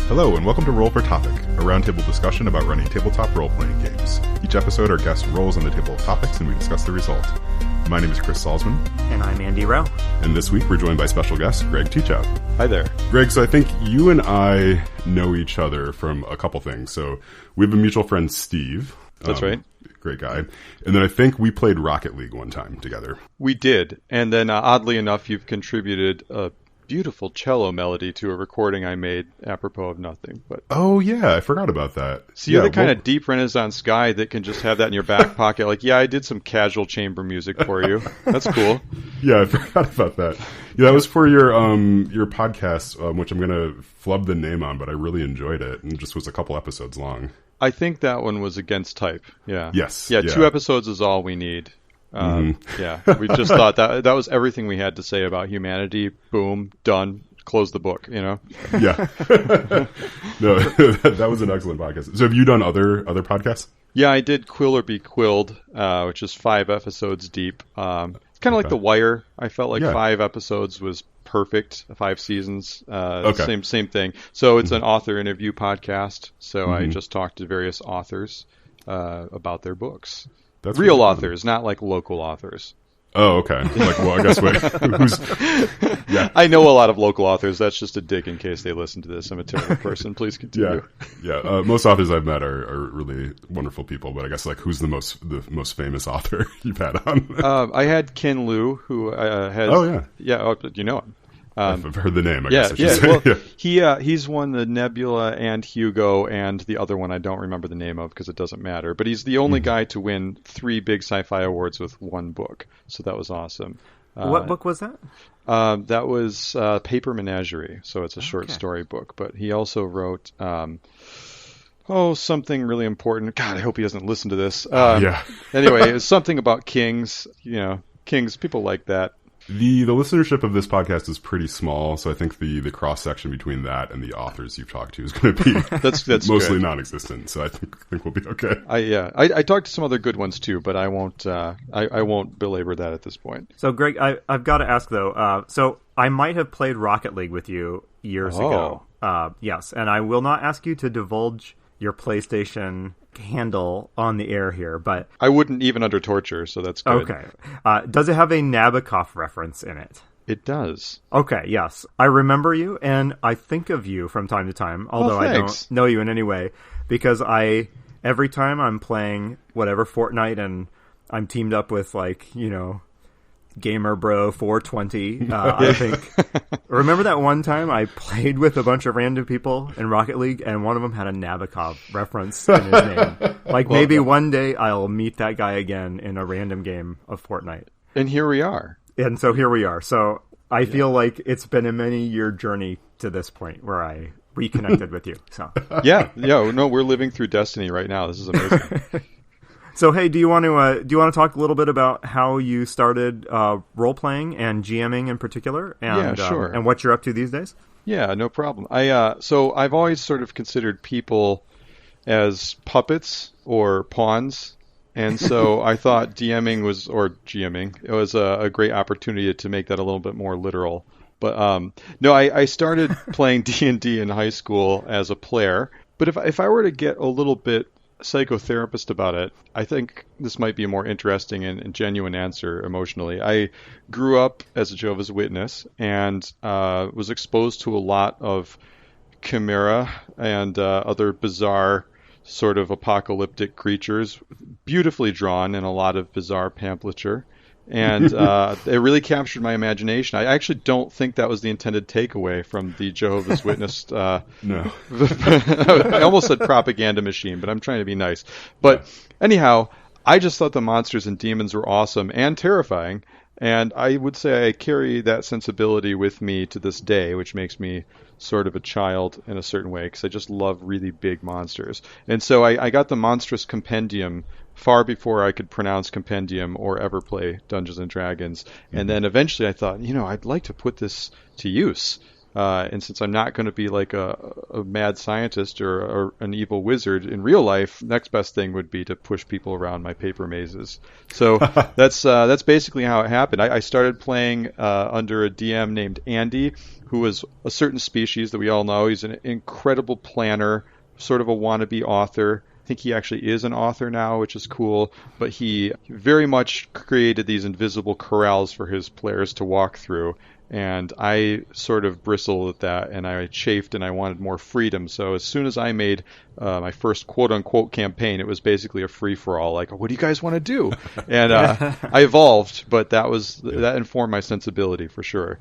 Hello, and welcome to Roll for Topic, a roundtable discussion about running tabletop role-playing games. Each episode, our guest rolls on the table of topics, and we discuss the result. My name is Chris Salzman. And I'm Andy Rowe. And this week, we're joined by special guest, Greg Teachout. Hi there. Greg, so I think you and I know each other from a couple things. So we have a mutual friend, Steve. That's right. Great guy. And then I think we played Rocket League one time together. We did. And then, oddly enough, you've contributed a beautiful cello melody to a recording I made apropos of nothing. But oh, yeah. I forgot about that. So you're the kind of deep Renaissance guy that can just have that in your back pocket. Like, yeah, I did some casual chamber music for you. That's cool. Yeah, I forgot about that. Yeah, that was for your podcast, which I'm going to flub the name on, but I really enjoyed it. And it just was a couple episodes long. I think that one was against type. Yeah. Yes. Yeah, 2 episodes is all we need. Yeah, we just thought that was everything we had to say about humanity. Boom, done. Close the book, you know? Yeah. No, that was an excellent podcast. So have you done other podcasts? Yeah, I did Quill or Be Quilled, which is 5 episodes deep. It's kind of like The Wire. I felt like 5 episodes was perfect. 5 seasons, same thing. So it's an author interview podcast. So I just talked to various authors about their books. That's real authors, not like local authors. Oh, okay. Like, well, I guess who's? Yeah, I know a lot of local authors. That's just a dig in case they listen to this. I'm a terrible person. Please continue. Yeah. Most authors I've met are really wonderful people, but I guess like who's the most famous author you've had on? I had Ken Liu, who has. Oh yeah. Oh, you know him. I've heard the name. I guess I should say. Well, he's won the Nebula and Hugo, and the other one I don't remember the name of because it doesn't matter. But he's the only guy to win 3 big sci-fi awards with 1 book, so that was awesome. What book was that? That was Paper Menagerie, so it's a short story book. But he also wrote something really important. God, I hope he doesn't listen to this. Anyway, it's something about kings. You know, kings. People like that. The listenership of this podcast is pretty small, so I think the cross section between that and the authors you've talked to is going to be that's mostly good. Non-existent. So I think we'll be okay. I talked to some other good ones too, but I won't I won't belabor that at this point. So Greg, I've got to ask though. So I might have played Rocket League with you years ago. Yes, and I will not ask you to divulge your PlayStation handle on the air here, but I wouldn't even under torture, so that's good. Okay. Does it have a Nabokov reference in it? It does. Okay, yes. I remember you, and I think of you from time to time, although I don't know you in any way, because every time I'm playing whatever Fortnite and I'm teamed up with, like, you know, Gamer Bro 420, I think. Remember that one time I played with a bunch of random people in Rocket League, and one of them had a Nabokov reference in his name. Like, maybe one day I'll meet that guy again in a random game of Fortnite. And here we are. And so here we are. So I feel like it's been a many-year journey to this point where I reconnected with you. So no, we're living through destiny right now. This is amazing. So hey, do you want to talk a little bit about how you started role playing and GMing in particular, and sure. And what you're up to these days? Yeah, no problem. So I've always sort of considered people as puppets or pawns, and so I thought GMing was a great opportunity to make that a little bit more literal. But I started playing D&D in high school as a player. But if I were to get a little bit psychotherapist about it, I think this might be a more interesting and genuine answer emotionally. I grew up as a Jehovah's Witness and was exposed to a lot of chimera and other bizarre sort of apocalyptic creatures, beautifully drawn and a lot of bizarre pamphleture. And it really captured my imagination. I actually don't think that was the intended takeaway from the Jehovah's Witness. No. I almost said propaganda machine, but I'm trying to be nice. But anyhow, I just thought the monsters and demons were awesome and terrifying. And I would say I carry that sensibility with me to this day, which makes me sort of a child in a certain way, because I just love really big monsters. And so I got the Monstrous Compendium far before I could pronounce compendium or ever play Dungeons and Dragons. And then eventually I thought, I'd like to put this to use. And since I'm not going to be like a mad scientist or an evil wizard in real life, next best thing would be to push people around my paper mazes. So that's basically how it happened. I started playing under a DM named Andy, who was a certain species that we all know. He's an incredible planner, sort of a wannabe author. I think he actually is an author now, which is cool, but he very much created these invisible corrals for his players to walk through, and I sort of bristled at that, and I chafed, and I wanted more freedom. So as soon as I made my first quote-unquote campaign, it was basically a free-for-all, like, what do you guys want to do? And I evolved, but that informed my sensibility for sure.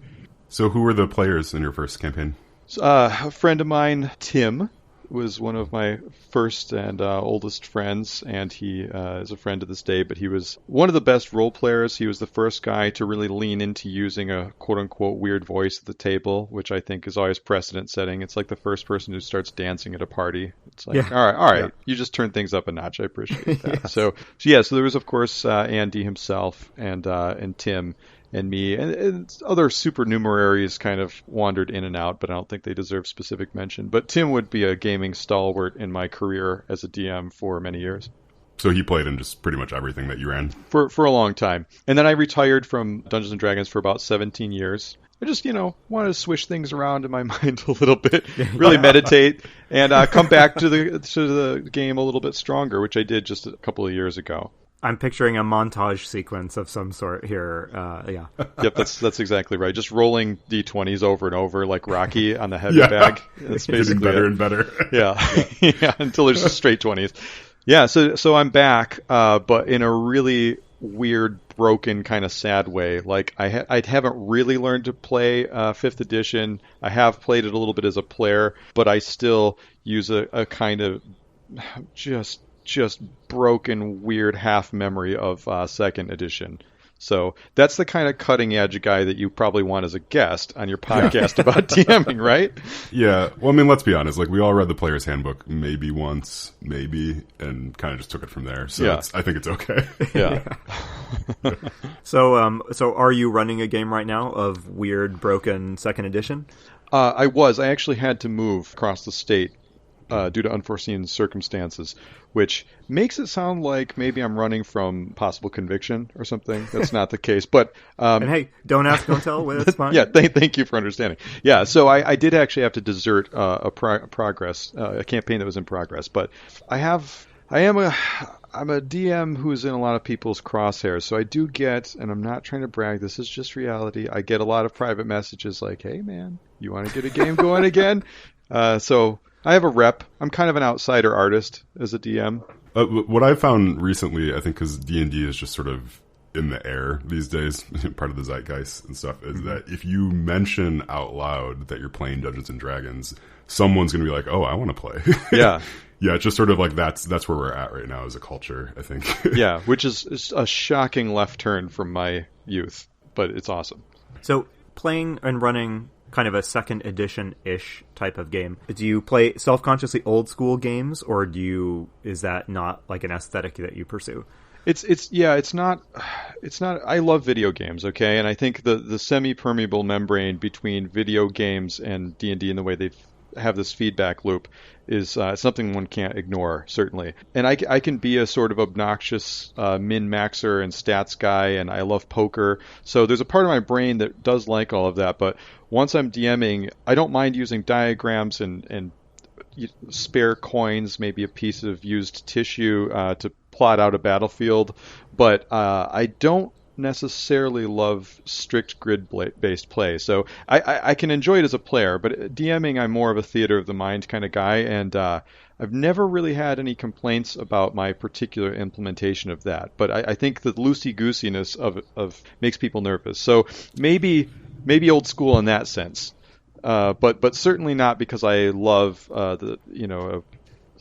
So who were the players in your first campaign? A friend of mine, Tim, was one of my first and oldest friends, and he is a friend to this day, but he was one of the best role players. He was the first guy to really lean into using a quote-unquote weird voice at the table, which I think is always precedent-setting. It's like the first person who starts dancing at a party. It's like, all right, you just turn things up a notch. I appreciate that. Yes. So there was, of course, Andy himself and Tim, and me, and other supernumeraries kind of wandered in and out, but I don't think they deserve specific mention. But Tim would be a gaming stalwart in my career as a DM for many years. So he played in just pretty much everything that you ran? For a long time. And then I retired from Dungeons & Dragons for about 17 years. I just, wanted to swish things around in my mind a little bit, really meditate, and come back to the game a little bit stronger, which I did just a couple of years ago. I'm picturing a montage sequence of some sort here. Yep, that's exactly right. Just rolling D20s over and over like Rocky on the heavy bag. That's basically better and better. Yeah, until there's just straight 20s. Yeah, so I'm back, but in a really weird, broken, kind of sad way. Like I haven't really learned to play 5th edition. I have played it a little bit as a player, but I still use a kind of just broken, weird half memory of 2nd edition. So that's the kind of cutting edge guy that you probably want as a guest on your podcast about DMing, right? Yeah. Well, I mean, let's be honest. Like, we all read the Player's Handbook maybe once, and kind of just took it from there. So I think it's okay. Yeah. So are you running a game right now of weird, broken 2nd edition? I was. I actually had to move across the state due to unforeseen circumstances, which makes it sound like maybe I'm running from possible conviction or something. That's not the case. But and hey, don't ask, don't tell. It's fine. Yeah, thank you for understanding. Yeah, so I did actually have to desert a campaign that was in progress. But I'm a DM who's in a lot of people's crosshairs, so I do get, and I'm not trying to brag, this is just reality, I get a lot of private messages like, hey man, you want to get a game going again? So I have a rep. I'm kind of an outsider artist as a DM. What I've found recently, I think because D&D is just sort of in the air these days, part of the zeitgeist and stuff, is that if you mention out loud that you're playing Dungeons & Dragons, someone's going to be like, oh, I want to play. Yeah. Yeah, it's just sort of like that's where we're at right now as a culture, I think. Yeah, which is a shocking left turn from my youth, but it's awesome. So playing and running kind of a 2nd edition-ish type of game, do you play self-consciously old school games, or is that not like an aesthetic that you pursue? It's not I love video games, okay? And I think the semi-permeable membrane between video games and D&D and the way they have this feedback loop is something one can't ignore, certainly. And I can be a sort of obnoxious min-maxer and stats guy, and I love poker. So there's a part of my brain that does like all of that, but once I'm DMing, I don't mind using diagrams and spare coins, maybe a piece of used tissue to plot out a battlefield, but I don't necessarily love strict grid-based play. So I can enjoy it as a player, but DMing, I'm more of a theater of the mind kind of guy, and I've never really had any complaints about my particular implementation of that. But I think the loosey-goosiness of makes people nervous. So maybe old school in that sense, but certainly not because I love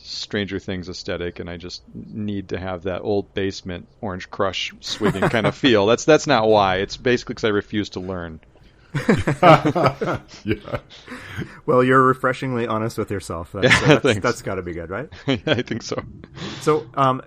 Stranger Things aesthetic, and I just need to have that old basement Orange Crush swigging kind of feel. That's not why. It's basically because I refuse to learn. Yeah. Well, you're refreshingly honest with yourself. That's got to be good, right? Yeah, I think so. So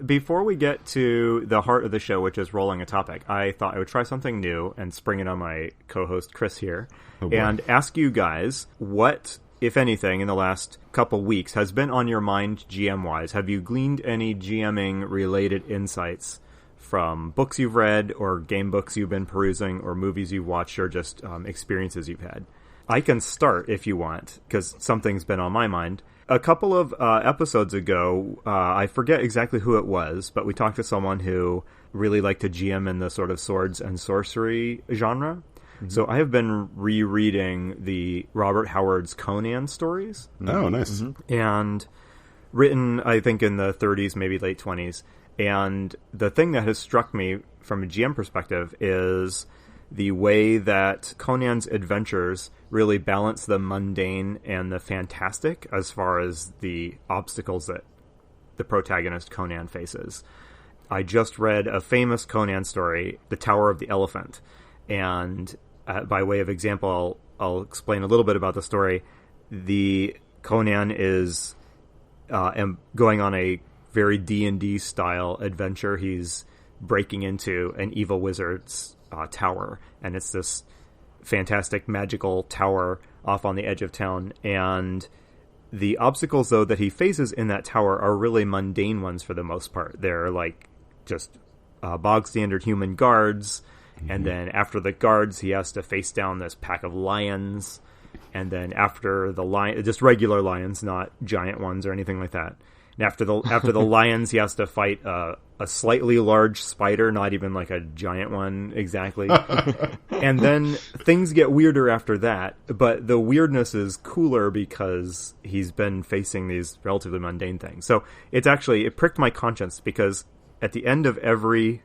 before we get to the heart of the show, which is rolling a topic, I thought I would try something new and spring it on my co-host Chris here and ask you guys what, if anything, in the last couple weeks has been on your mind GM-wise. Have you gleaned any GMing-related insights from books you've read or game books you've been perusing or movies you've watched or just experiences you've had? I can start if you want, because something's been on my mind. A couple of episodes ago, I forget exactly who it was, but we talked to someone who really liked to GM in the sort of swords and sorcery genre. Mm-hmm. So I have been rereading the Robert Howard's Conan stories. Oh, nice. Mm-hmm. And written, I think, in the 30s, maybe late 20s. And the thing that has struck me from a GM perspective is the way that Conan's adventures really balance the mundane and the fantastic as far as the obstacles that the protagonist Conan faces. I just read a famous Conan story, The Tower of the Elephant. And by way of example, I'll explain a little bit about the story. The Conan is going on a very D&D style adventure. He's breaking into an evil wizard's tower, and it's this fantastic magical tower off on the edge of town. And the obstacles, though, that he faces in that tower are really mundane ones for the most part. They're like just bog standard human guards, and then after the guards, he has to face down this pack of lions, and then after the lion, just regular lions, not giant ones or anything like that. And after the lions, he has to fight a slightly large spider, not even like a giant one exactly. And then things get weirder after that, but the weirdness is cooler because he's been facing these relatively mundane things. So it pricked my conscience, because at the end of every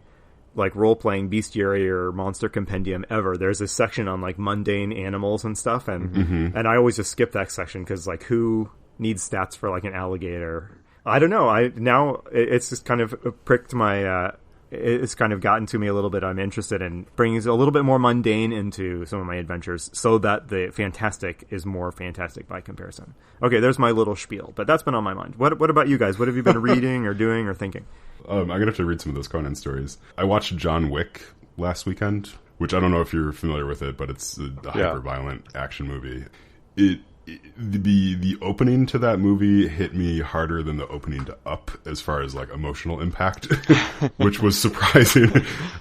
like role-playing bestiary or monster compendium ever, there's a section on like mundane animals and stuff, and I always just skip that section because like who needs stats for like an alligator? I don't know. It's just kind of pricked my. It's kind of gotten to me a little bit. I'm interested in bringing a little bit more mundane into some of my adventures, so that the fantastic is more fantastic by comparison. Okay, there's my little spiel, but that's been on my mind. What about you guys? What have you been reading or doing or thinking? I'm gonna have to read some of those Conan stories. I watched John Wick last weekend, which I don't know if you're familiar with it, but it's a hyper-violent action movie. The opening to that movie hit me harder than the opening to Up as far as like emotional impact, which was surprising.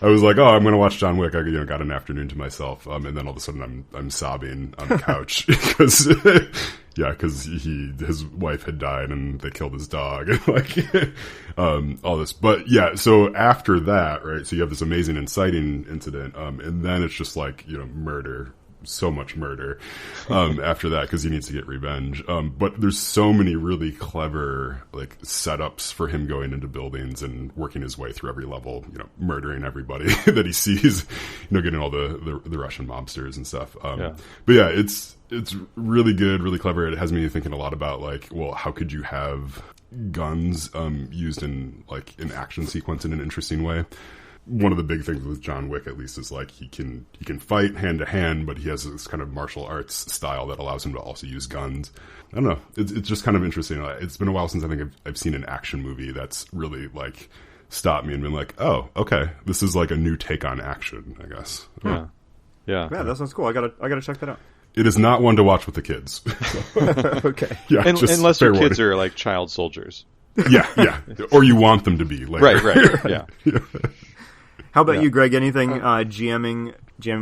I was like, oh, I'm going to watch John Wick. I got an afternoon to myself, and then all of a sudden I'm sobbing on the couch because his wife had died and they killed his dog and like all this. But yeah, so after that, right? So you have this amazing inciting incident, and then it's just like murder. So much murder after that because he needs to get revenge. But there's so many really clever like setups for him going into buildings and working his way through every level, murdering everybody that he sees, getting all the Russian mobsters and stuff. But yeah, it's really good, really clever. It has me thinking a lot about like, well, how could you have guns used in like an action sequence in an interesting way? One of the big things with John Wick, at least, is like he can fight hand to hand, but he has this kind of martial arts style that allows him to also use guns. I don't know. It's just kind of interesting. It's been a while since I think I've seen an action movie that's really like stopped me and been like, oh, okay, this is like a new take on action, I guess. Yeah. That sounds cool. I gotta check that out. It is not one to watch with the kids. Okay. Yeah, unless your kids are like child soldiers. Yeah. Or you want them to be later. Right. Yeah. How about you, Greg? Anything GM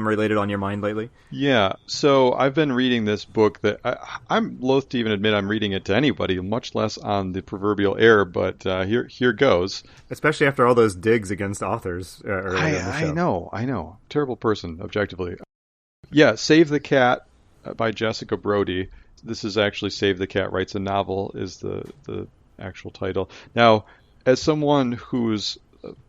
related on your mind lately? Yeah, so I've been reading this book that I'm loath to even admit I'm reading it to anybody, much less on the proverbial air, but here goes. Especially after all those digs against authors earlier in the show. I know. Terrible person, objectively. Yeah, Save the Cat by Jessica Brody. This is actually Save the Cat Writes a Novel is the actual title. Now, as someone whose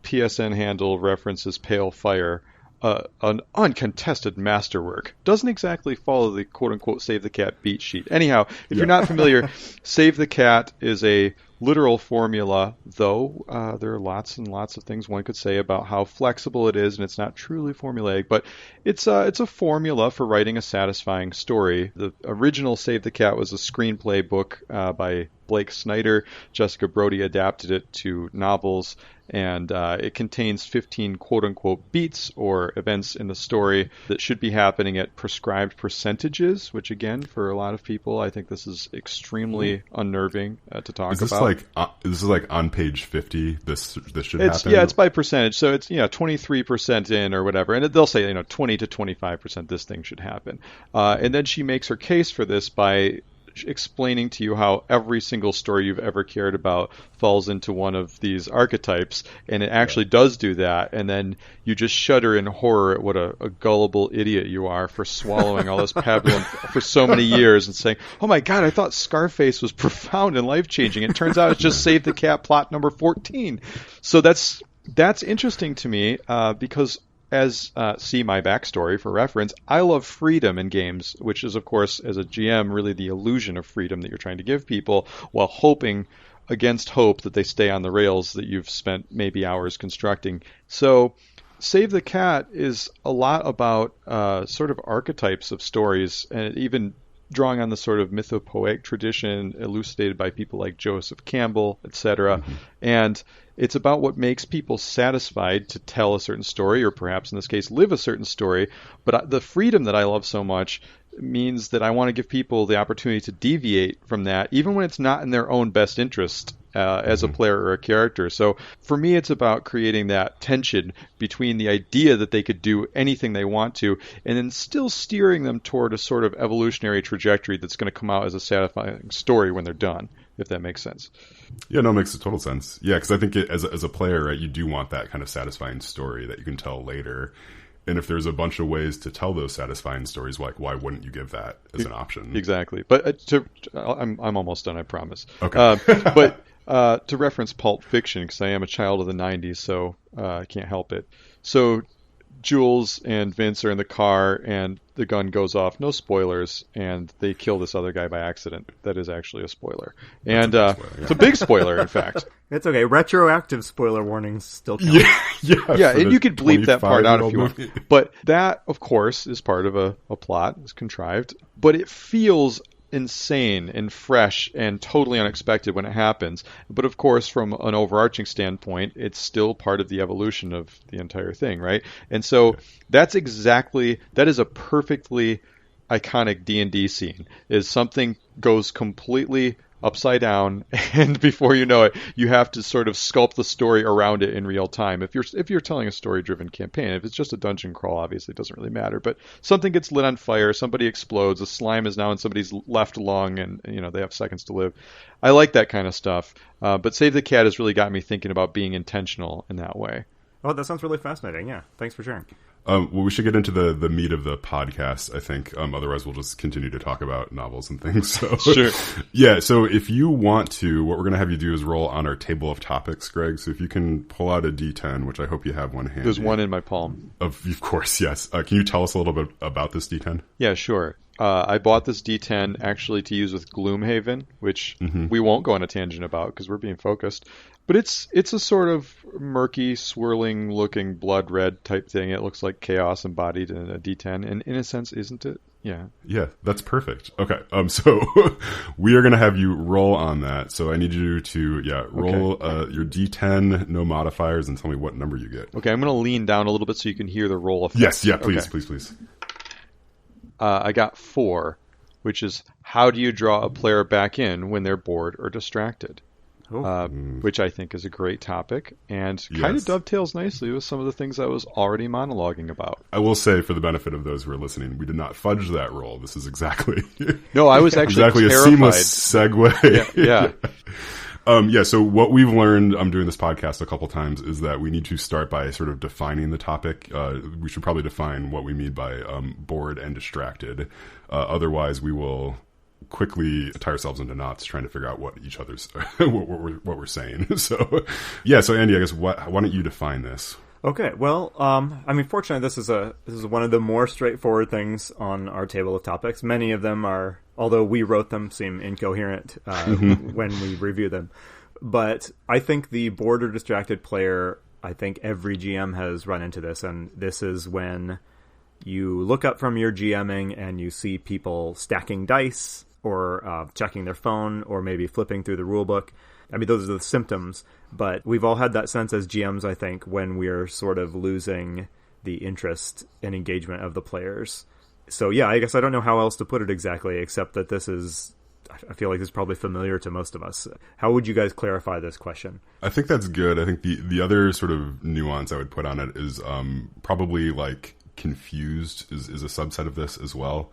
PSN handle references Pale Fire, an uncontested masterwork. Doesn't exactly follow the quote-unquote Save the Cat beat sheet. Anyhow, if you're not familiar, Save the Cat is a literal formula, though. There are lots and lots of things one could say about how flexible it is, and it's not truly formulaic, but it's a formula for writing a satisfying story. The original Save the Cat was a screenplay book by Blake Snyder. Jessica Brody adapted it to novels, and it contains 15 quote-unquote beats or events in the story that should be happening at prescribed percentages, which, again, for a lot of people, I think this is extremely unnerving to talk about. This is like on page 50, this should happen? Yeah, it's by percentage. So it's 23% in or whatever. And they'll say 20 to 25% this thing should happen. And then she makes her case for this by explaining to you how every single story you've ever cared about falls into one of these archetypes, and it actually does do that, and then you just shudder in horror at what a gullible idiot you are for swallowing all this pablum for so many years and saying, oh my god, I thought Scarface was profound and life-changing. It turns out it's just Save the Cat plot number 14. So that's interesting to me because as see my backstory for reference, I love freedom in games, which is, of course, as a GM, really the illusion of freedom that you're trying to give people while hoping against hope that they stay on the rails that you've spent maybe hours constructing. So Save the Cat is a lot about sort of archetypes of stories, and even drawing on the sort of mythopoetic tradition elucidated by people like Joseph Campbell, etc. Mm-hmm. And it's about what makes people satisfied to tell a certain story, or perhaps in this case, live a certain story. But the freedom that I love so much means that I want to give people the opportunity to deviate from that, even when it's not in their own best interest as a player or a character. So for me, it's about creating that tension between the idea that they could do anything they want to, and then still steering them toward a sort of evolutionary trajectory that's going to come out as a satisfying story when they're done, if that makes sense. Yeah, no, it makes total sense. Yeah, because I think as a player, right, you do want that kind of satisfying story that you can tell later. And if there's a bunch of ways to tell those satisfying stories, like, why wouldn't you give that as an option? Exactly. But I'm almost done, I promise. Okay. But to reference Pulp Fiction, because I am a child of the 90s, so I can't help it. So Jules and Vince are in the car, and the gun goes off. No spoilers, and they kill this other guy by accident. That is actually a spoiler. And it's a big spoiler, in fact. It's okay. Retroactive spoiler warnings still count. Yeah, and you could bleep that part out if you want. But that, of course, is part of a plot. It's contrived. But it feels insane and fresh and totally unexpected when it happens. But of course, from an overarching standpoint, it's still part of the evolution of the entire thing, right? And so that is a perfectly iconic D&D scene. Is something goes completely upside down, and before you know it, you have to sort of sculpt the story around it in real time. If you're telling a story-driven campaign, if it's just a dungeon crawl, obviously it doesn't really matter. But something gets lit on fire, somebody explodes, a slime is now in somebody's left lung, and they have seconds to live. I like that kind of stuff. But Save the Cat has really got me thinking about being intentional in that way. Oh, that sounds really fascinating. Yeah, thanks for sharing. Well, we should get into the meat of the podcast, I think. Otherwise, we'll just continue to talk about novels and things. So, sure. Yeah, so if you want to, what we're going to have you do is roll on our table of topics, Greg. So if you can pull out a D10, which I hope you have one handy. There's one in my palm. Of course, yes. Can you tell us a little bit about this D10? Yeah, sure. I bought this D10 actually to use with Gloomhaven, which we won't go on a tangent about because we're being focused. But it's a sort of murky, swirling-looking blood red type thing. It looks like chaos embodied in a D10, and in a sense, isn't it? Yeah. Yeah, that's perfect. Okay, so we are going to have you roll on that. So I need you to roll your D10, no modifiers, and tell me what number you get. Okay, I'm going to lean down a little bit so you can hear the roll effect. Yes, yeah, please, please. I got 4, which is how do you draw a player back in when they're bored or distracted? Which I think is a great topic and kind of dovetails nicely with some of the things I was already monologuing about. I will say, for the benefit of those who are listening, we did not fudge that roll. This is exactly... No, I was actually exactly terrified. A seamless segue. Yeah. So what we've learned, I'm doing this podcast a couple times, is that we need to start by sort of defining the topic. We should probably define what we mean by bored and distracted. Otherwise, we will quickly tie ourselves into knots trying to figure out what each other's what we're saying. So Andy, I guess why don't you define this? Okay, well, fortunately, this is one of the more straightforward things on our table of topics. Many of them are, although we wrote them, seem incoherent when we review them. But I think the bored or distracted player, I think every GM has run into this, and this is when you look up from your GMing and you see people stacking dice or checking their phone or maybe flipping through the rule book. I mean, those are the symptoms, but we've all had that sense as GMs, I think, when we're sort of losing the interest and engagement of the players. So yeah, I guess I don't know how else to put it exactly, except that this is, I feel like this is probably familiar to most of us. How would you guys clarify this question? I think that's good. I think the other sort of nuance I would put on it is probably like confused is a subset of this as well.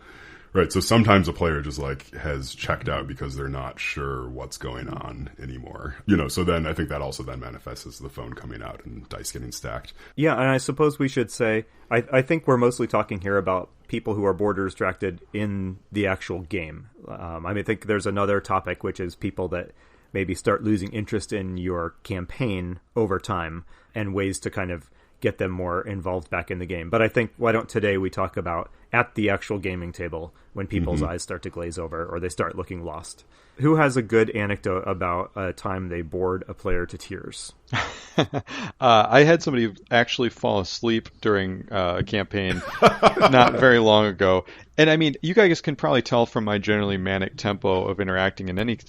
Right, so sometimes a player just like has checked out because they're not sure what's going on anymore. So then I think that also then manifests as the phone coming out and dice getting stacked. Yeah, and I suppose we should say, I think we're mostly talking here about people who are bored or distracted in the actual game. I think there's another topic, which is people that maybe start losing interest in your campaign over time and ways to kind of get them more involved back in the game. But I think, why don't today we talk about at the actual gaming table when people's eyes start to glaze over or they start looking lost. Who has a good anecdote about a time they bored a player to tears? I had somebody actually fall asleep during a campaign not very long ago. And I mean, you guys can probably tell from my generally manic tempo of interacting in any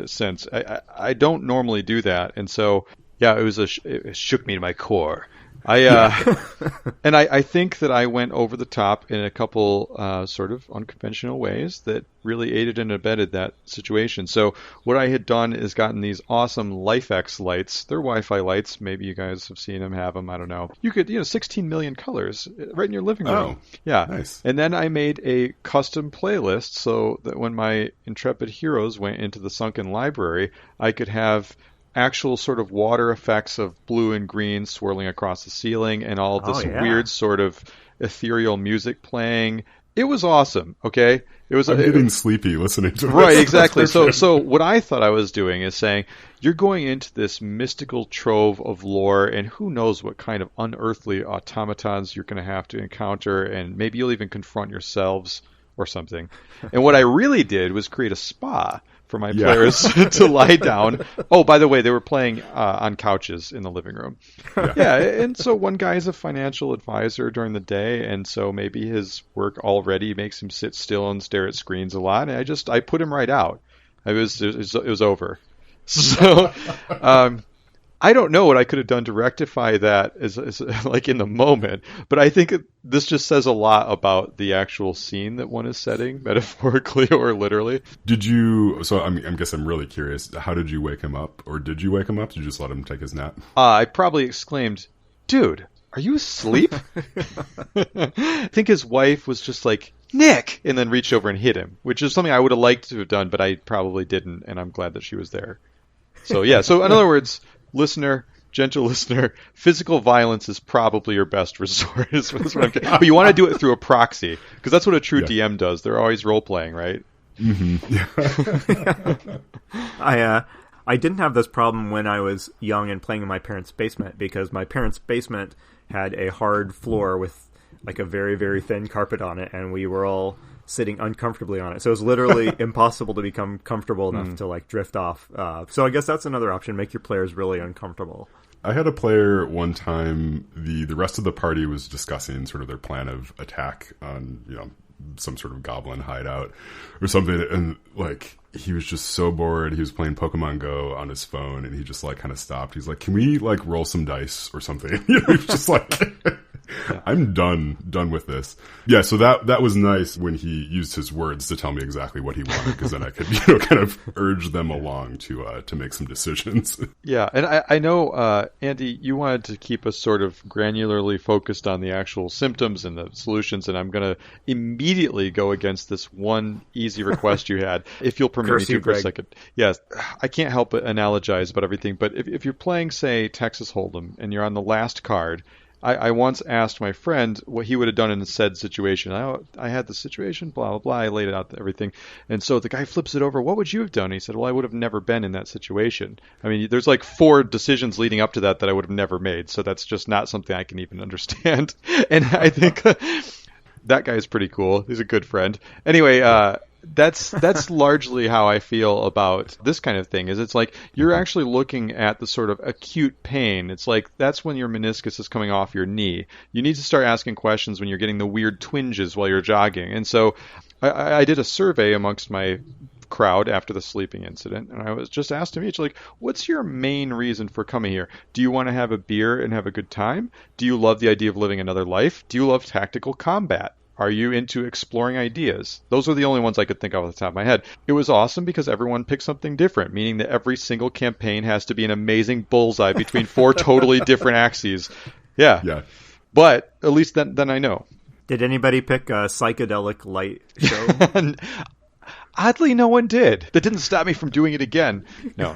sense. I don't normally do that. And so, yeah, it shook me to my core. And I think that I went over the top in a couple sort of unconventional ways that really aided and abetted that situation. So what I had done is gotten these awesome LifeX lights. They're Wi-Fi lights. Maybe you guys have seen them, have them. I don't know. You could, 16 million colors right in your living room. Oh, yeah. Nice. And then I made a custom playlist so that when my intrepid heroes went into the sunken library, I could have actual sort of water effects of blue and green swirling across the ceiling and all this weird sort of ethereal music playing. It was awesome, okay? I'm getting sleepy listening to this. Right, exactly. So what I thought I was doing is saying, you're going into this mystical trove of lore, and who knows what kind of unearthly automatons you're going to have to encounter, and maybe you'll even confront yourselves or something. And what I really did was create a spa for my players to lie down. Oh, by the way, they were playing on couches in the living room. Yeah, and so one guy is a financial advisor during the day, and so maybe his work already makes him sit still and stare at screens a lot. And I put him right out. It was over. So I don't know what I could have done to rectify that as like in the moment, but I think this just says a lot about the actual scene that one is setting, metaphorically or literally. I guess I'm really curious, how did you wake him up? Or did you wake him up? Did you just let him take his nap? I probably exclaimed, "Dude, are you asleep?" I think his wife was just like, "Nick," and then reached over and hit him, which is something I would have liked to have done, but I probably didn't, and I'm glad that she was there. So yeah, so in other words, gentle listener, physical violence is probably your best resort. But you want to do it through a proxy, because that's what a true DM does. They're always role-playing, right? Mm-hmm. I didn't have this problem when I was young and playing in my parents' basement, because my parents' basement had a hard floor with like a very, very thin carpet on it, and we were all sitting uncomfortably on it. So it was literally impossible to become comfortable enough to like drift off. So I guess that's another option. Make your players really uncomfortable. I had a player one time, the rest of the party was discussing sort of their plan of attack on, some sort of goblin hideout or something. And like, he was just so bored. He was playing Pokemon Go on his phone, and he just like kind of stopped. He's like, "Can we like roll some dice or something?" He was just like, I'm done with this. Yeah, so that was nice when he used his words to tell me exactly what he wanted, because then I could, kind of urge them along to make some decisions. Yeah, and I know, Andy, you wanted to keep us sort of granularly focused on the actual symptoms and the solutions, and I'm going to immediately go against this one easy request you had, if you'll permit me to for a second. Yes, I can't help but analogize about everything, but if you're playing, say, Texas Hold'em, and you're on the last card, I once asked my friend what he would have done in said situation. I had the situation, blah, blah, blah. I laid it out, everything. And so the guy flips it over. What would you have done? He said, well, I would have never been in that situation. I mean, there's like 4 decisions leading up to that I would have never made. So that's just not something I can even understand. And I think that guy is pretty cool. He's a good friend. Anyway, that's largely how I feel about this kind of thing. Is it's like you're actually looking at the sort of acute pain. It's like that's when your meniscus is coming off your knee. You need to start asking questions when you're getting the weird twinges while you're jogging. And so I did a survey amongst my crowd after the sleeping incident, and I was just asked them each, like, what's your main reason for coming here? Do you want to have a beer and have a good time? Do you love the idea of living another life? Do you love tactical combat? Are you into exploring ideas? Those are the only ones I could think of off the top of my head. It was awesome because everyone picked something different, meaning that every single campaign has to be an amazing bullseye between 4 totally different axes. Yeah. But at least then I know. Did anybody pick a psychedelic light show? Oddly, no one did. That didn't stop me from doing it again. No,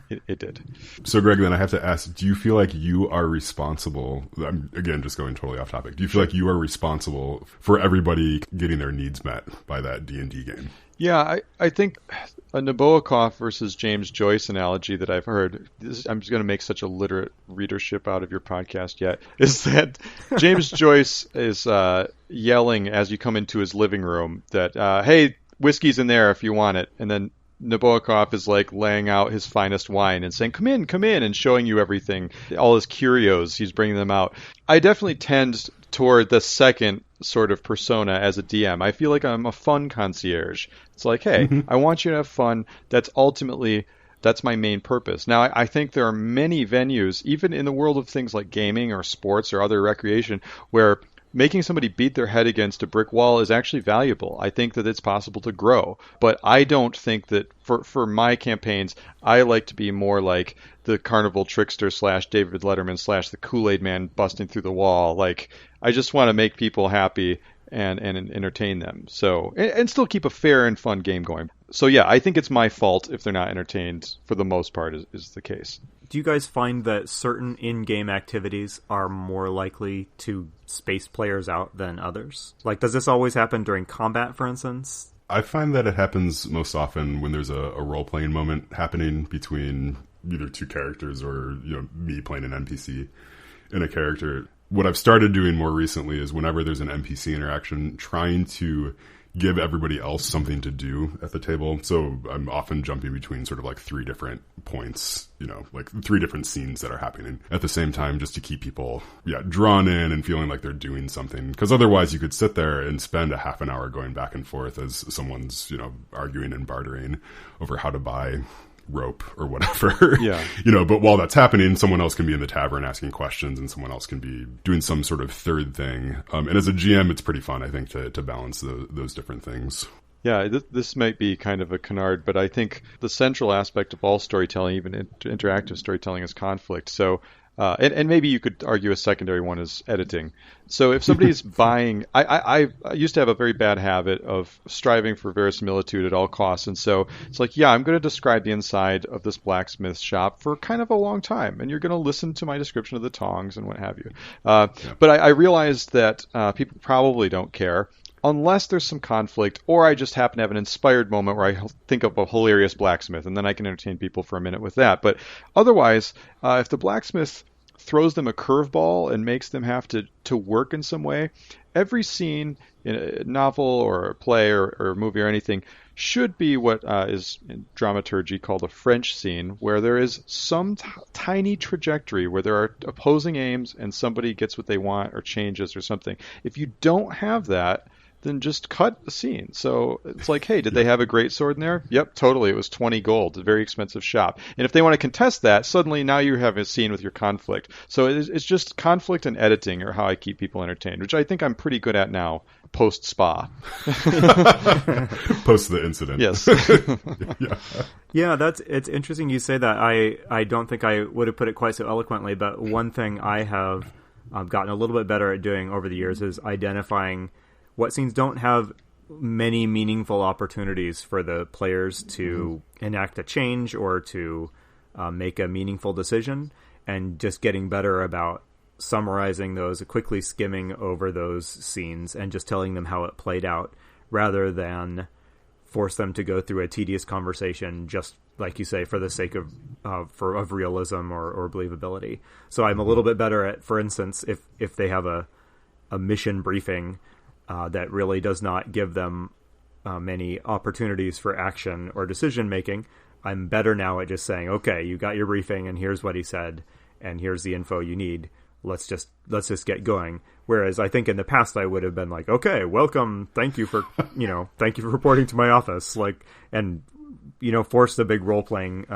it did. So, Greg, then I have to ask, do you feel like you are responsible? I'm, again, just going totally off topic. Do you feel like you are responsible for everybody getting their needs met by that D&D game? Yeah, I think a Nabokov versus James Joyce analogy that I've heard, I'm just going to make such a literate readership out of your podcast yet, is that James Joyce is yelling as you come into his living room that, hey, whiskey's in there if you want it. And then Nabokov is like laying out his finest wine and saying, come in, and showing you everything, all his curios, he's bringing them out. I definitely tend toward the second sort of persona as a DM. I feel like I'm a fun concierge. It's like, hey, I want you to have fun. That's my main purpose. Now, I think there are many venues, even in the world of things like gaming or sports or other recreation, where making somebody beat their head against a brick wall is actually valuable. I think that it's possible to grow. But I don't think that for my campaigns, I like to be more like the carnival trickster / David Letterman / the Kool-Aid man busting through the wall. Like, I just want to make people happy and entertain them. So, and still keep a fair and fun game going. So yeah, I think it's my fault if they're not entertained for the most part is the case. Do you guys find that certain in-game activities are more likely to space players out than others? Like, does this always happen during combat, for instance? I find that it happens most often when there's a role-playing moment happening between either two characters or, me playing an NPC and a character. What I've started doing more recently is whenever there's an NPC interaction, trying to give everybody else something to do at the table. So I'm often jumping between sort of like 3 different points, like 3 different scenes that are happening at the same time, just to keep people, drawn in and feeling like they're doing something. Because otherwise you could sit there and spend a half an hour going back and forth as someone's, arguing and bartering over how to buy rope or whatever. Yeah. But while that's happening, someone else can be in the tavern asking questions and someone else can be doing some sort of third thing. And as a GM, it's pretty fun, I think, to balance those different things. Yeah, this might be kind of a canard, but I think the central aspect of all storytelling, even interactive storytelling, is conflict. So, and maybe you could argue a secondary one is editing. So if somebody's buying, I used to have a very bad habit of striving for verisimilitude at all costs. And so it's like, I'm going to describe the inside of this blacksmith shop for kind of a long time. And you're going to listen to my description of the tongs and what have you. But I realized that people probably don't care unless there's some conflict, or I just happen to have an inspired moment where I think of a hilarious blacksmith, and then I can entertain people for a minute with that. But otherwise, if the blacksmith throws them a curveball and makes them have to work in some way, every scene in a novel or a play or a movie or anything should be what is in dramaturgy called a French scene, where there is some tiny trajectory where there are opposing aims and somebody gets what they want or changes or something. If you don't have that, then just cut the scene. So it's like, hey, did they have a great sword in there? Yep, totally. It was 20 gold, a very expensive shop. And if they want to contest that, suddenly now you have a scene with your conflict. So it's just conflict and editing are how I keep people entertained, which I think I'm pretty good at now, post-spa. Post the incident. Yes. Yeah, it's interesting you say that. I don't think I would have put it quite so eloquently, but one thing I have gotten a little bit better at doing over the years is identifying what scenes don't have many meaningful opportunities for the players to enact a change or to make a meaningful decision, and just getting better about summarizing those, quickly skimming over those scenes and just telling them how it played out, rather than force them to go through a tedious conversation just, like you say, for the sake of realism or believability. So I'm a little bit better at, for instance, if they have a mission briefing that really does not give them many opportunities for action or decision making. I'm better now at just saying, okay, you got your briefing, and here's what he said, and here's the info you need. Let's just get going. Whereas I think in the past I would have been like, okay, welcome, thank you for reporting to my office, and force the big role playing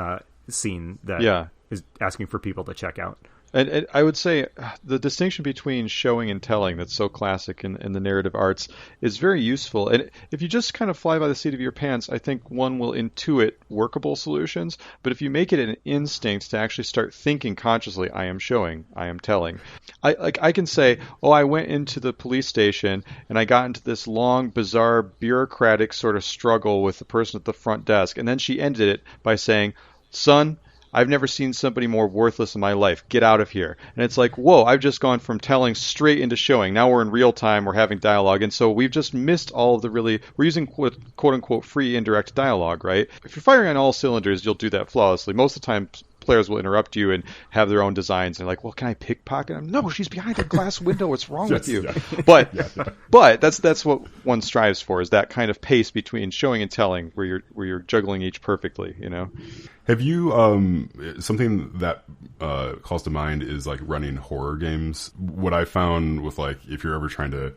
scene that is asking for people to check out. And I would say the distinction between showing and telling that's so classic in the narrative arts is very useful. And if you just kind of fly by the seat of your pants, I think one will intuit workable solutions. But if you make it an instinct to actually start thinking consciously, I am showing, I am telling. I can say, I went into the police station and I got into this long, bizarre, bureaucratic sort of struggle with the person at the front desk. And then she ended it by saying, son, I've never seen somebody more worthless in my life. Get out of here. And it's like, whoa, I've just gone from telling straight into showing. Now we're in real time. We're having dialogue. And so we've just missed all of we're using quote unquote free indirect dialogue, right? If you're firing on all cylinders, you'll do that flawlessly. Most of the time, players will interrupt you and have their own designs. And they're like, well, can I pickpocket him? No, she's behind a glass window. What's wrong with you? Yeah. But that's what one strives for, is that kind of pace between showing and telling where you're juggling each perfectly, Have you, something that calls to mind is like running horror games. What I found with if you're ever trying to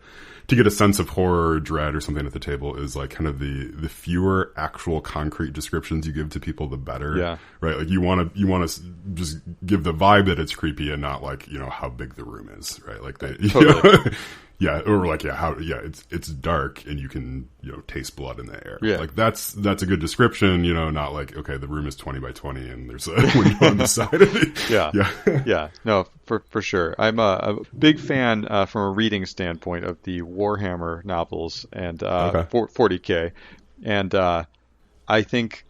get a sense of horror or dread or something at the table is kind of the fewer actual concrete descriptions you give to people, the better. Yeah. Right. Like you want to just give the vibe that it's creepy and not how big the room is. Right. Like totally. Yeah, or it's dark and you can taste blood in the air. Yeah, that's a good description. Not okay, the room is 20 by 20 and there's a window on the side of it. Yeah. No, for sure. I'm a big fan from a reading standpoint of the Warhammer novels and 40K, and I think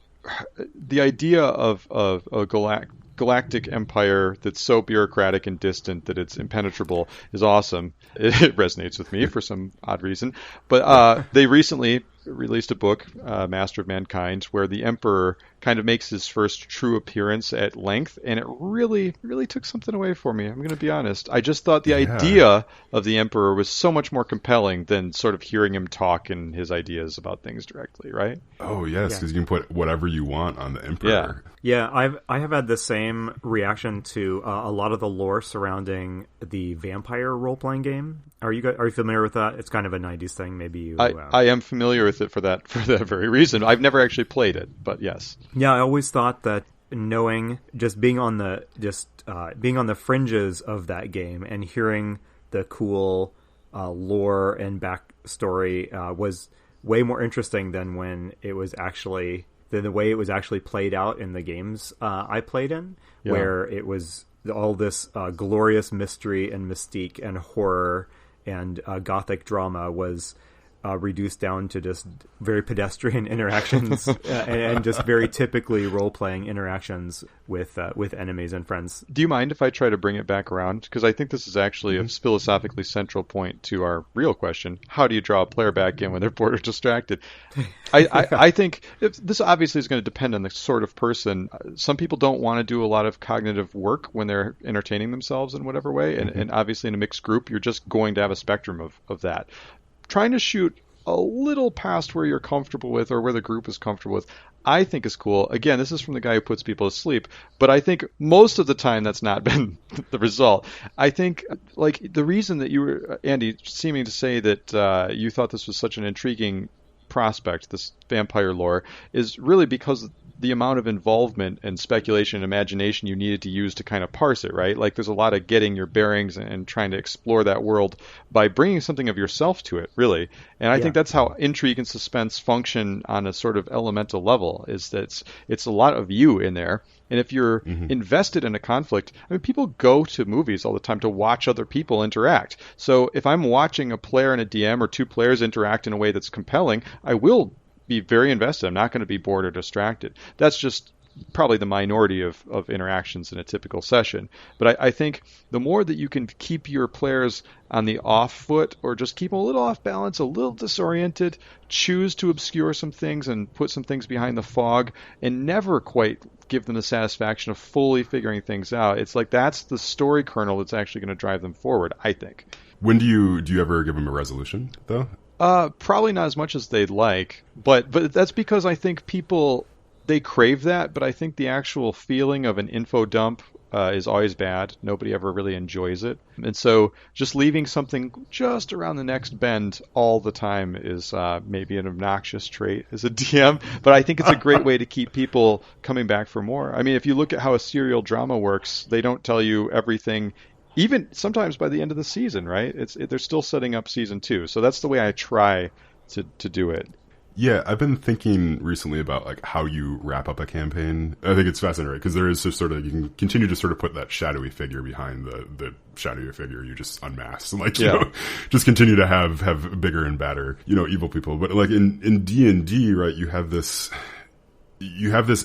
the idea of a galactic empire that's so bureaucratic and distant that it's impenetrable is awesome. It resonates with me for some odd reason. But they recently released a book, Master of Mankind, where the Emperor kind of makes his first true appearance at length, and it really, really took something away for me. I'm going to be honest. I just thought the idea of the Emperor was so much more compelling than sort of hearing him talk and his ideas about things directly, right? Oh, yes, because you can put whatever you want on the Emperor. Yeah, I have had the same reaction to a lot of the lore surrounding the vampire role-playing game. Are you familiar with that? It's kind of a 90s thing. Maybe you... I am familiar with it for that very reason. I've never actually played it, but yes. Yeah, I always thought that being on the fringes of that game and hearing the cool lore and backstory was way more interesting than the way it was actually played out in the games I played in, where it was all this glorious mystery and mystique and horror and gothic drama was reduced down to just very pedestrian interactions and just very typically role-playing interactions with enemies and friends. Do you mind if I try to bring it back around? Because I think this is actually a philosophically central point to our real question. How do you draw a player back in when they're bored or distracted? I think this obviously is going to depend on the sort of person. Some people don't want to do a lot of cognitive work when they're entertaining themselves in whatever way. And obviously in a mixed group, you're just going to have a spectrum of that. Trying to shoot a little past where you're comfortable with or where the group is comfortable with, I think is cool. Again, this is from the guy who puts people to sleep, but I think most of the time that's not been the result. I think the reason that you were, Andy, seeming to say that you thought this was such an intriguing prospect, this vampire lore, is really because the amount of involvement and speculation and imagination you needed to use to kind of parse it, right? There's a lot of getting your bearings and trying to explore that world by bringing something of yourself to it, really. And I think that's how intrigue and suspense function on a sort of elemental level, is that it's a lot of you in there. And if you're invested in a conflict, people go to movies all the time to watch other people interact. So if I'm watching a player and a DM or two players interact in a way that's compelling, I will be very invested. I'm not going to be bored or distracted. That's just probably the minority of interactions in a typical session. But I think the more that you can keep your players on the off foot or just keep them a little off balance, a little disoriented, choose to obscure some things and put some things behind the fog and never quite give them the satisfaction of fully figuring things out. It's that's the story kernel that's actually going to drive them forward, I think. When do you ever give them a resolution, though? Probably not as much as they'd like, but that's because I think people, they crave that, but I think the actual feeling of an info dump is always bad. Nobody ever really enjoys it. And so just leaving something just around the next bend all the time is maybe an obnoxious trait as a DM, but I think it's a great way to keep people coming back for more. I mean, if you look at how a serial drama works, they don't tell you everything, even sometimes by the end of the season, right? They're still setting up season 2. So that's the way I try to do it. Yeah, I've been thinking recently about like how you wrap up a campaign. I think it's fascinating because there is just sort of, you can continue to sort of put that shadowy figure behind the shadowy figure you just unmasked, and like, you know, just continue to have bigger and badder, you know, evil people. But like in D&D, right, you have this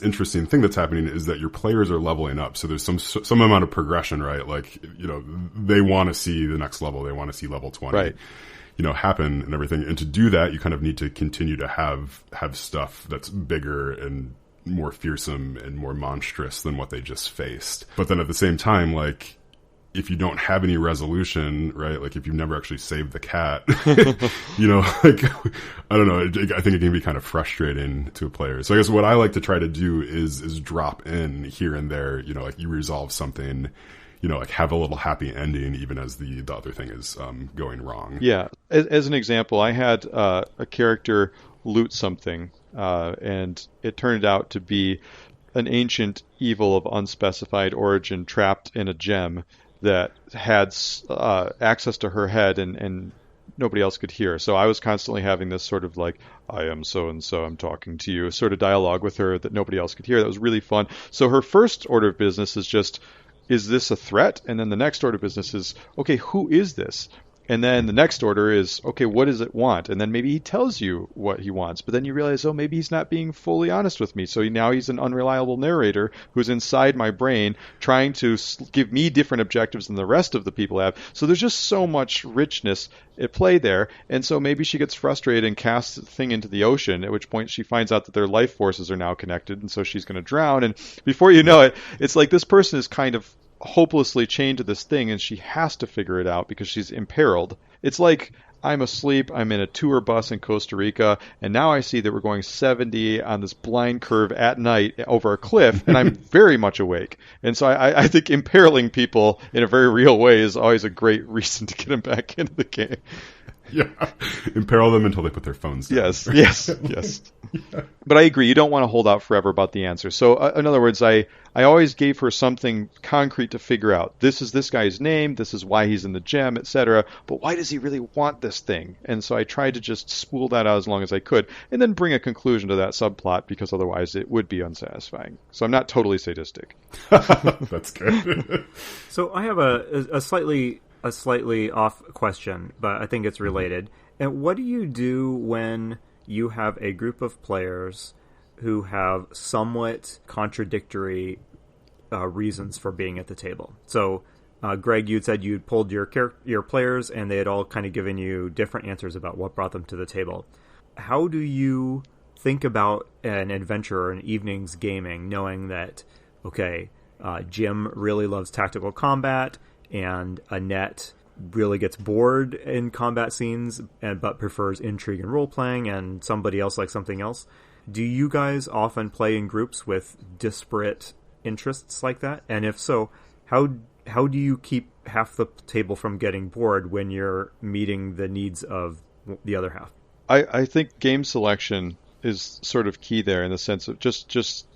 interesting thing that's happening is that your players are leveling up. So there's some amount of progression, right? Like, you know, they want to see the next level. They want to see level 20. Right. You know, happen and everything. And to do that, you kind of need to continue to have stuff that's bigger and more fearsome and more monstrous than what they just faced. But then at the same time, like, if you don't have any resolution, right? Like if you've never actually saved the cat, you know, like, I don't know. I think it can be kind of frustrating to a player. So I guess what I like to try to do is drop in here and there, you know, like you resolve something, you know, like have a little happy ending, even as the other thing is going wrong. Yeah. As an example, I had a character loot something, and it turned out to be an ancient evil of unspecified origin trapped in a gem that had access to her head and nobody else could hear. So I was constantly having this sort of like, I am so-and-so, I'm talking to you, sort of dialogue with her that nobody else could hear. That was really fun. So her first order of business is just, is this a threat? And then the next order of business is, okay, who is this? And then the next order is, okay, what does it want? And then maybe he tells you what he wants, but then you realize, oh, maybe he's not being fully honest with me. So now he's an unreliable narrator who's inside my brain trying to give me different objectives than the rest of the people have. So there's just so much richness at play there. And so maybe she gets frustrated and casts the thing into the ocean, at which point she finds out that their life forces are now connected, and so she's going to drown. And before you know it, it's like this person is kind of hopelessly chained to this thing, and she has to figure it out because she's imperiled. It's like I'm asleep, I'm in a tour bus in Costa Rica, and now I see that we're going 70 on this blind curve at night over a cliff, and I'm very much awake. And so I think imperiling people in a very real way is always a great reason to get them back into the game. Yeah, imperil them until they put their phones down. Yes. Yeah. But I agree, you don't want to hold out forever about the answer. So in other words, I always gave her something concrete to figure out. This is this guy's name, this is why he's in the gem, etc. But why does he really want this thing? And so I tried to just spool that out as long as I could, and then bring a conclusion to that subplot, because otherwise it would be unsatisfying. So I'm not totally sadistic. That's good. So I have a slightly off question, but I think it's related. And what do you do when you have a group of players who have somewhat contradictory reasons for being at the table? So, Greg, you'd said you'd pulled your players, and they had all kind of given you different answers about what brought them to the table. How do you think about an adventure or an evening's gaming, knowing that, okay, Jim really loves tactical combat, and Annette really gets bored in combat scenes but prefers intrigue and role-playing, and somebody else likes something else? Do you guys often play in groups with disparate interests like that? And if so, how do you keep half the table from getting bored when you're meeting the needs of the other half? I think game selection is sort of key there, in the sense of just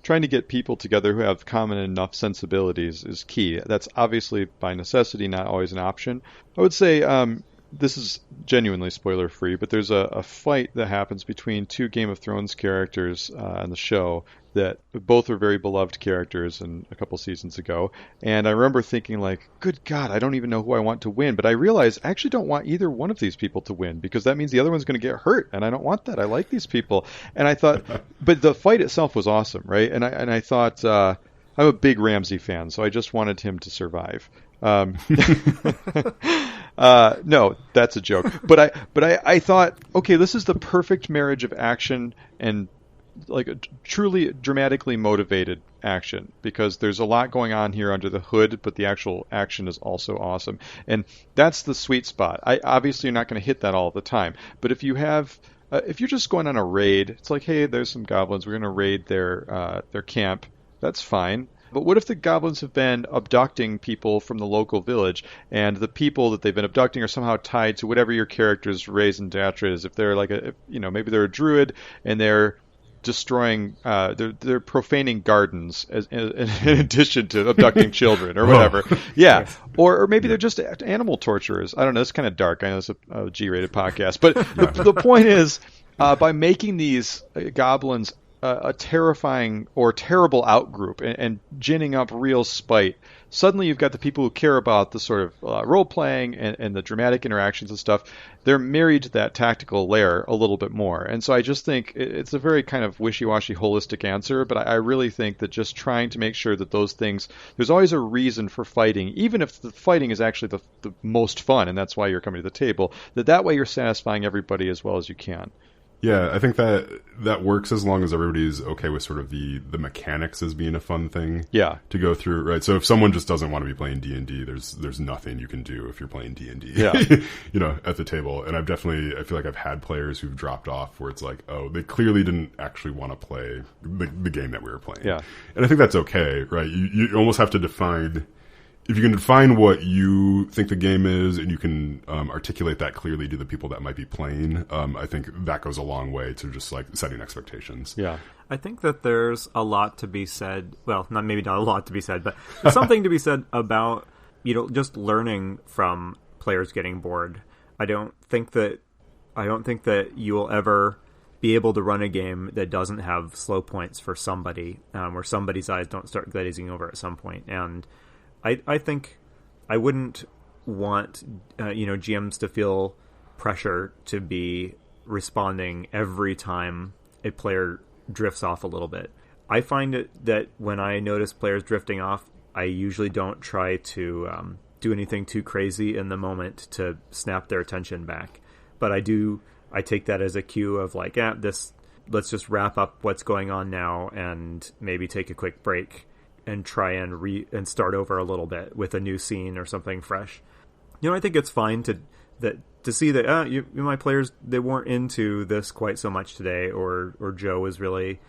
trying to get people together who have common enough sensibilities is key. That's obviously by necessity not always an option. I would say this is genuinely spoiler-free, but there's a fight that happens between two Game of Thrones characters on the show that both are very beloved characters in a couple seasons ago. And I remember thinking, like, good God, I don't even know who I want to win. But I realized I actually don't want either one of these people to win, because that means the other one's going to get hurt, and I don't want that. I like these people. And I thought, but the fight itself was awesome, right? And I thought, I'm a big Ramsay fan, so I just wanted him to survive. No, that's a joke. But I thought, okay, this is the perfect marriage of action and like a truly dramatically motivated action, because there's a lot going on here under the hood, but the actual action is also awesome. And that's the sweet spot. Obviously you're not going to hit that all the time, but if you have if you're just going on a raid, it's like, hey, there's some goblins, we're going to raid their camp. That's fine. But what if the goblins have been abducting people from the local village, and the people that they've been abducting are somehow tied to whatever your character's raison d'etre is? If they're like maybe they're a druid and they're destroying, they're profaning gardens in addition to abducting children or whatever. Yeah. Or maybe they're just animal torturers. I don't know. It's kind of dark. I know it's a G-rated podcast. But the point is, by making these goblins a terrifying or terrible outgroup and ginning up real spite, suddenly you've got the people who care about the sort of role-playing and the dramatic interactions and stuff. They're married to that tactical layer a little bit more. And so I just think it's a very kind of wishy-washy holistic answer, but I really think that just trying to make sure that those things, there's always a reason for fighting, even if the fighting is actually the most fun, and that's why you're coming to the table, that way you're satisfying everybody as well as you can. Yeah, I think that works as long as everybody's okay with sort of the mechanics as being a fun thing to go through, right? So if someone just doesn't want to be playing D&D, there's nothing you can do if you're playing D&D, at the table. And I feel like I've had players who've dropped off where it's like, oh, they clearly didn't actually want to play the game that we were playing. Yeah. And I think that's okay, right? You almost have to define... If you can define what you think the game is and you can articulate that clearly to the people that might be playing, I think that goes a long way to just like setting expectations. Yeah. I think that there's a lot to be said. Well, maybe not a lot to be said, but there's something to be said about, just learning from players getting bored. I don't think that you will ever be able to run a game that doesn't have slow points for somebody, where somebody's eyes don't start glazing over at some point. And I think I wouldn't want GMs to feel pressure to be responding every time a player drifts off a little bit. I find it that when I notice players drifting off, I usually don't try to do anything too crazy in the moment to snap their attention back. But I take that as a cue of like, let's just wrap up what's going on now and maybe take a quick break and try and start over a little bit with a new scene or something fresh. I think it's fine to see that my players, they weren't into this quite so much today, or Joe is really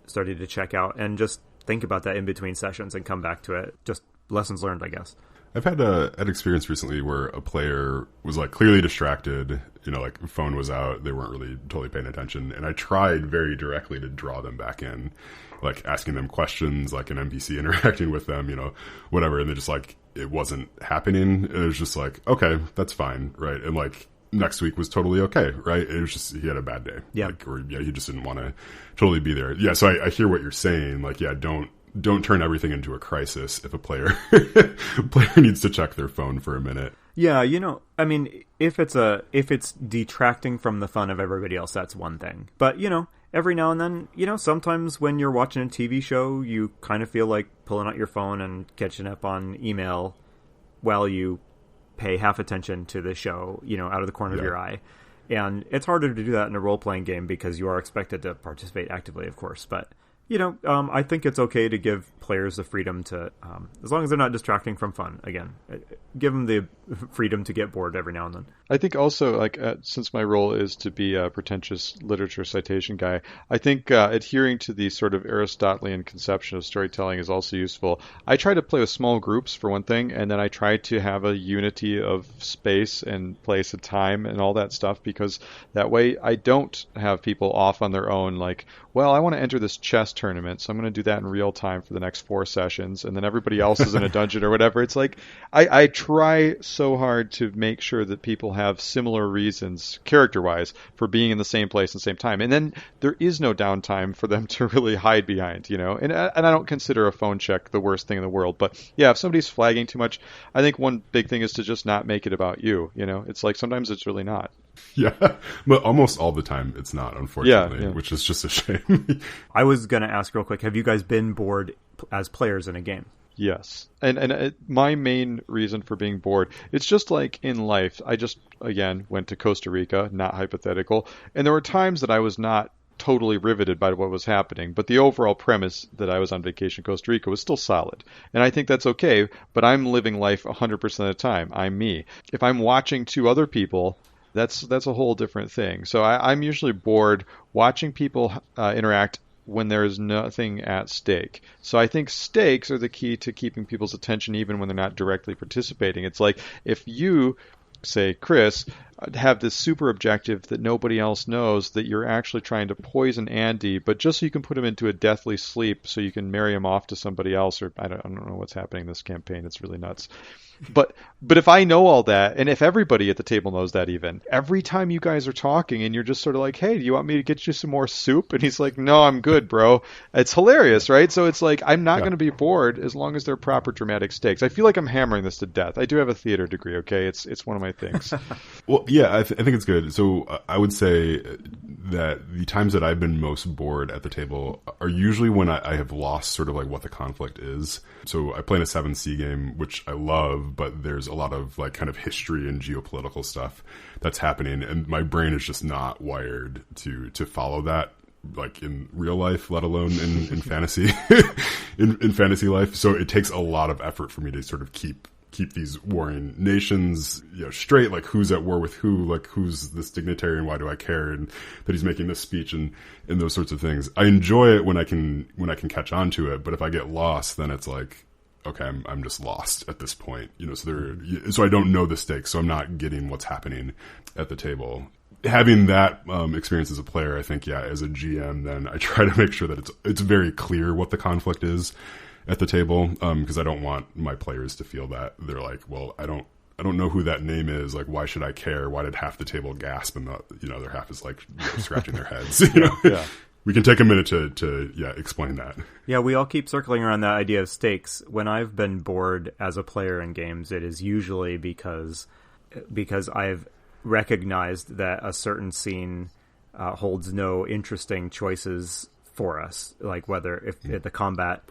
starting to check out, and just think about that in between sessions and come back to it. Just lessons learned, I guess. I've had an experience recently where a player was like clearly distracted, like phone was out, they weren't really totally paying attention, and I tried very directly to draw them back in, like asking them questions, like an NPC interacting with them, whatever, and they just like, it wasn't happening. It was just like, okay, that's fine, right? And like next week was totally okay, right? It was just, he had a bad day. Yeah. He just didn't want to totally be there. Yeah, so I hear what you're saying, like, yeah, don't turn everything into a crisis if a player needs to check their phone for a minute. Yeah, if it's detracting from the fun of everybody else, that's one thing. But, every now and then, sometimes when you're watching a TV show, you kind of feel like pulling out your phone and catching up on email while you pay half attention to the show, out of the corner of your eye. And it's harder to do that in a role-playing game because you are expected to participate actively, of course. But I think it's okay to give players the freedom to, as long as they're not distracting from fun, again, give them the freedom to get bored every now and then. I think also, since my role is to be a pretentious literature citation guy, I think adhering to the sort of Aristotelian conception of storytelling is also useful. I try to play with small groups, for one thing, and then I try to have a unity of space and place and time and all that stuff, because that way I don't have people off on their own, like, well, I want to enter this chess tournament, so I'm going to do that in real time for the next 4 sessions, and then everybody else is in a dungeon or whatever. It's like, I try so hard to make sure that people have similar reasons, character-wise, for being in the same place at the same time. And then there is no downtime for them to really hide behind, And I don't consider a phone check the worst thing in the world. But yeah, if somebody's flagging too much, I think one big thing is to just not make it about you, It's like sometimes it's really not. Yeah, but almost all the time it's not, unfortunately, which is just a shame. I was going to ask real quick, have you guys been bored as players in a game? Yes. And my main reason for being bored, it's just like in life. I just, again, went to Costa Rica, not hypothetical. And there were times that I was not totally riveted by what was happening. But the overall premise that I was on vacation in Costa Rica was still solid. And I think that's okay, but I'm living life 100% of the time. I'm me. If I'm watching two other people, that's a whole different thing. So I'm usually bored watching people interact when there is nothing at stake. So I think stakes are the key to keeping people's attention even when they're not directly participating. It's like if you, say, Chris, have this super objective that nobody else knows that you're actually trying to poison Andy, but just so you can put him into a deathly sleep so you can marry him off to somebody else, or I don't know what's happening in this campaign. It's really nuts. But if I know all that, and if everybody at the table knows that, even every time you guys are talking and you're just sort of like, hey, do you want me to get you some more soup? And he's like, no, I'm good, bro. It's hilarious, right? So it's like, I'm not going to be bored as long as there are proper dramatic stakes. I feel like I'm hammering this to death. I do have a theater degree, okay? It's one of my things. Well, yeah, I think it's good. So I would say that the times that I've been most bored at the table are usually when I have lost sort of like what the conflict is. So I play in a 7C game, which I love, but there's a lot of like kind of history and geopolitical stuff that's happening, and my brain is just not wired to follow that, like in real life, let alone in fantasy, in fantasy life. So it takes a lot of effort for me to sort of keep these warring nations, straight, like who's at war with who, like who's this dignitary and why do I care, and that he's making this speech and those sorts of things. I enjoy it when I can catch on to it, but if I get lost, then it's like, okay, I'm just lost at this point, so I don't know the stakes, so I'm not getting what's happening at the table. Having that experience as a player, I think, as a GM, then I try to make sure that it's very clear what the conflict is at the table, because I don't want my players to feel that they're like, well, I don't know who that name is. Like, why should I care? Why did half the table gasp and the other half is like scratching their heads? Yeah. We can take a minute to explain that. Yeah, we all keep circling around that idea of stakes. When I've been bored as a player in games, it is usually because I've recognized that a certain scene holds no interesting choices for us, like whether if the combat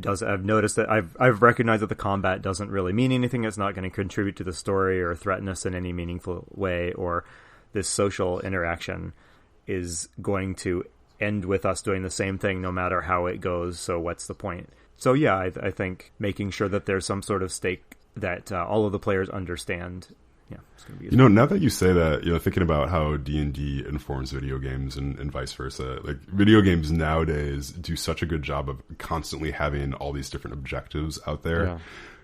I've noticed that I've recognized that the combat doesn't really mean anything. It's not going to contribute to the story or threaten us in any meaningful way, or this social interaction is going to end with us doing the same thing no matter how it goes. So what's the point? So yeah, I think making sure that there's some sort of stake that all of the players understand. Yeah, it's going to be now that you say that, thinking about how D&D informs video games and vice versa, like video games nowadays do such a good job of constantly having all these different objectives out there. Yeah.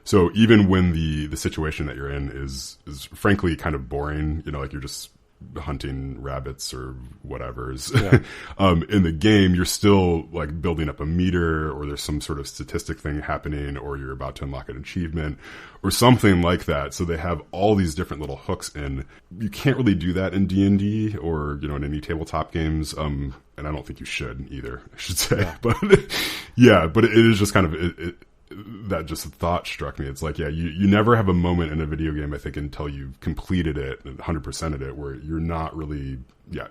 So even when the situation that you're in is frankly kind of boring, like you're just hunting rabbits or whatever's in the game, you're still like building up a meter, or there's some sort of statistic thing happening, or you're about to unlock an achievement or something like that. So they have all these different little hooks in. You can't really do that in D&D or in any tabletop games, and I don't think you should either, I should say. But but it is just kind of that just thought struck me. It's like, you never have a moment in a video game, I think, until you've completed it and 100%ed it, where you're not really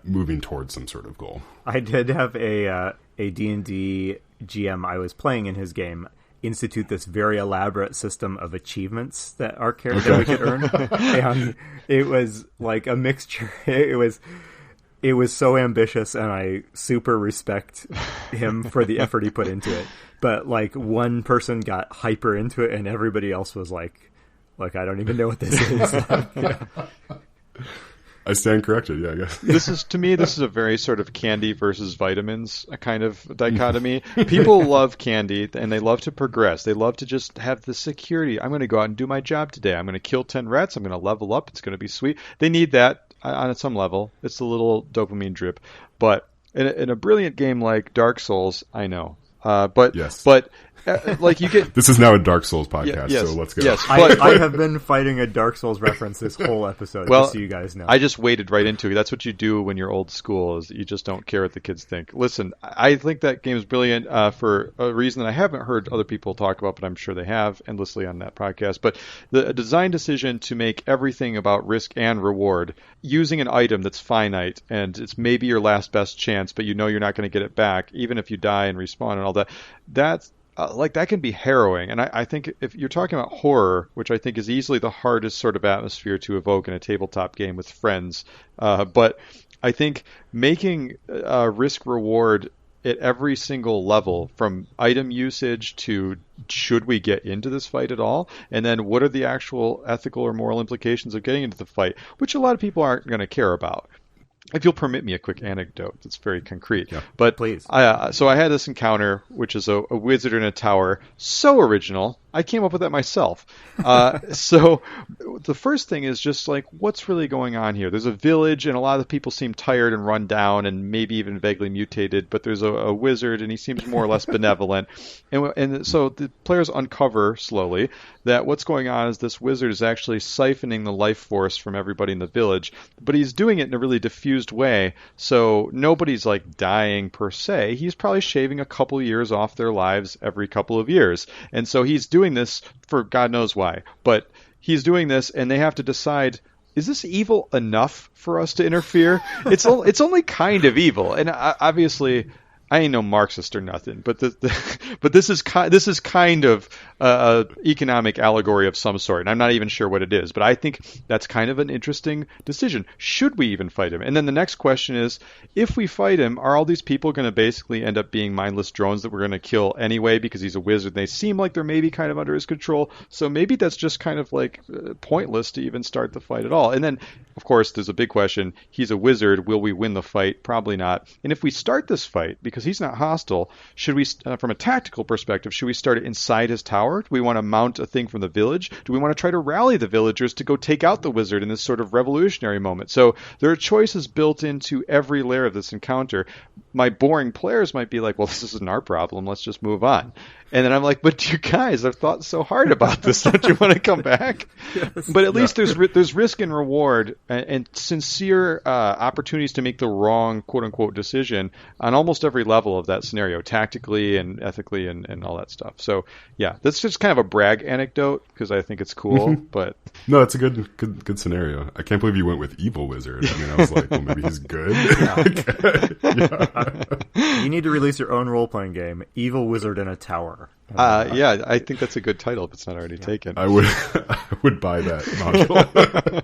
moving towards some sort of goal. I did have a D&D GM I was playing in his game institute this very elaborate system of achievements that our character we could earn, and it was like a mixture. It was so ambitious, and I super respect him for the effort he put into it. But like one person got hyper into it, and everybody else was like I don't even know what this is. I stand corrected. Yeah, I guess. This is a very sort of candy versus vitamins kind of dichotomy. People love candy and they love to progress. They love to just have the security. I'm going to go out and do my job today. I'm going to kill 10 rats. I'm going to level up. It's going to be sweet. They need that on some level. It's a little dopamine drip. But in a brilliant game like Dark Souls, I know. But like you get. This is now a Dark Souls podcast, so let's go. Yes, I have been fighting a Dark Souls reference this whole episode. Well, just so you guys know. I just waded right into it. That's what you do when you're old school. Is you just don't care what the kids think. Listen, I think that game is brilliant for a reason that I haven't heard other people talk about, but I'm sure they have endlessly on that podcast. But the design decision to make everything about risk and reward, using an item that's finite and it's maybe your last best chance, but you know you're not going to get it back, even if you die and respawn and all that. That's that can be harrowing. And I think if you're talking about horror, which I think is easily the hardest sort of atmosphere to evoke in a tabletop game with friends, but I think making risk reward at every single level, from item usage to should we get into this fight at all, and then what are the actual ethical or moral implications of getting into the fight, which a lot of people aren't going to care about. If you'll permit me a quick anecdote that's very concrete. Yeah, but please. So I had this encounter, which is a wizard in a tower. So original. I came up with that myself. So the first thing is just like, what's really going on here? There's a village, and a lot of the people seem tired and run down and maybe even vaguely mutated, but there's a wizard, and he seems more or less benevolent. And so the players uncover slowly that what's going on is this wizard is actually siphoning the life force from everybody in the village, but he's doing it in a really diffused way, so nobody's like dying per se. He's probably shaving a couple years off their lives every couple of years. And so he's doing this for God knows why, but he's doing this, and they have to decide, is this evil enough for us to interfere? It's only kind of evil, and obviously I ain't no Marxist or nothing, but this is kind of economic allegory of some sort, and I'm not even sure what it is, but I think that's kind of an interesting decision. Should we even fight him? And then the next question is, if we fight him, are all these people going to basically end up being mindless drones that we're going to kill anyway because he's a wizard and they seem like they're maybe kind of under his control? So maybe that's just kind of like pointless to even start the fight at all. And then, of course, there's a big question. He's a wizard. Will we win the fight? Probably not. And if we start this fight, because he's not hostile, should we, from a tactical perspective, should we start it inside his tower? Do we want to mount a thing from the village? Do we want to try to rally the villagers to go take out the wizard in this sort of revolutionary moment? So there are choices built into every layer of this encounter. My boring players might be like, well, this isn't our problem. Let's just move on. And then I'm like, but you guys, I've thought so hard about this. Don't you want to come back? Yes. But at least there's risk and reward and sincere opportunities to make the wrong, quote-unquote, decision on almost every level of that scenario, tactically and ethically and all that stuff. So, yeah, that's just kind of a brag anecdote because I think it's cool. But no, it's a good scenario. I can't believe you went with evil wizard. I mean, I was like, well, maybe he's good. Yeah. You need to release your own role-playing game, Evil Wizard in a Tower. Yeah, I think that's a good title if it's not already taken. I would buy that module.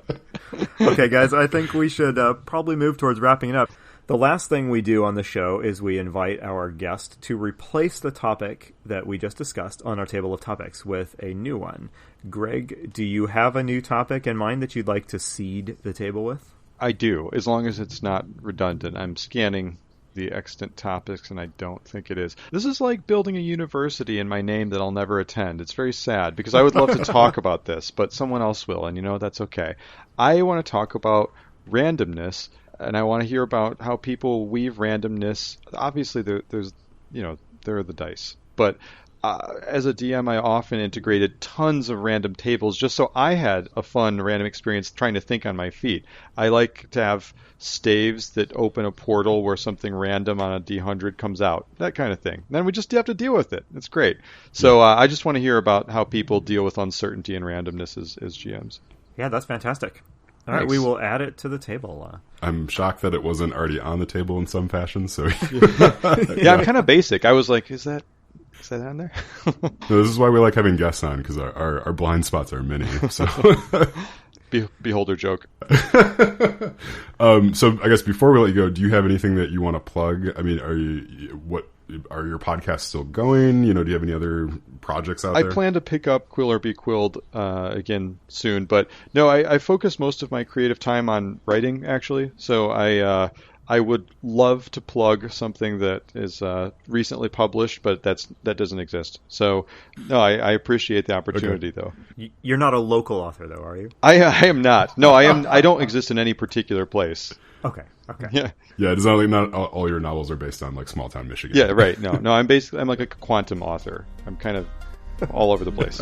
Okay, guys, I think we should probably move towards wrapping it up. The last thing we do on the show is we invite our guest to replace the topic that we just discussed on our table of topics with a new one. Greg, do you have a new topic in mind that you'd like to seed the table with? I do, as long as it's not redundant. I'm scanning the extant topics, and I don't think it is. This is like building a university in my name that I'll never attend. It's very sad, because I would love to talk about this, but someone else will, and that's okay. I want to talk about randomness, and I want to hear about how people weave randomness. Obviously, there's there are the dice, but as a DM, I often integrated tons of random tables just so I had a fun random experience trying to think on my feet. I like to have staves that open a portal where something random on a D100 comes out, that kind of thing. Then we just have to deal with it. It's great. So I just want to hear about how people deal with uncertainty and randomness as GMs. Yeah, that's fantastic. All right, we will add it to the table. I'm shocked that it wasn't already on the table in some fashion. So yeah, I'm kind of basic. I was like, is that on there? No, this is why we like having guests on, because our blind spots are many. So beholder joke. So I guess before we let you go, do you have anything that you want to plug? I mean, are your podcasts still going? Do you have any other projects out there? I plan to pick up Quill or Be Quilled again soon, but no, I focus most of my creative time on writing, actually. So I would love to plug something that is recently published, but that doesn't exist. So, no, I appreciate the opportunity, though. You're not a local author, though, are you? I am not. No, I am. I don't exist in any particular place. Okay. Yeah. Yeah, it's not all your novels are based on like small town Michigan. Yeah, right. No, I'm like a quantum author. I'm kind of all over the place.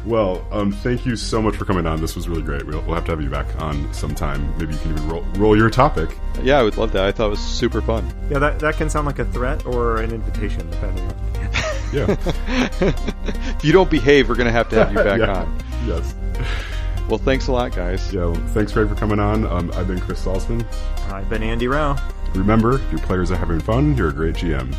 Well, thank you so much for coming on. This was really great. We'll have to have you back on sometime. Maybe you can even roll your topic. Yeah, I would love that. I thought it was super fun. Yeah, that can sound like a threat or an invitation, depending on. Yeah. If you don't behave, we're going to have you back on. Yes. Well, thanks a lot, guys. Yeah, well, thanks, Greg, for coming on. I've been Chris Salzman. I've been Andy Rao. Remember, your players are having fun. You're a great GM.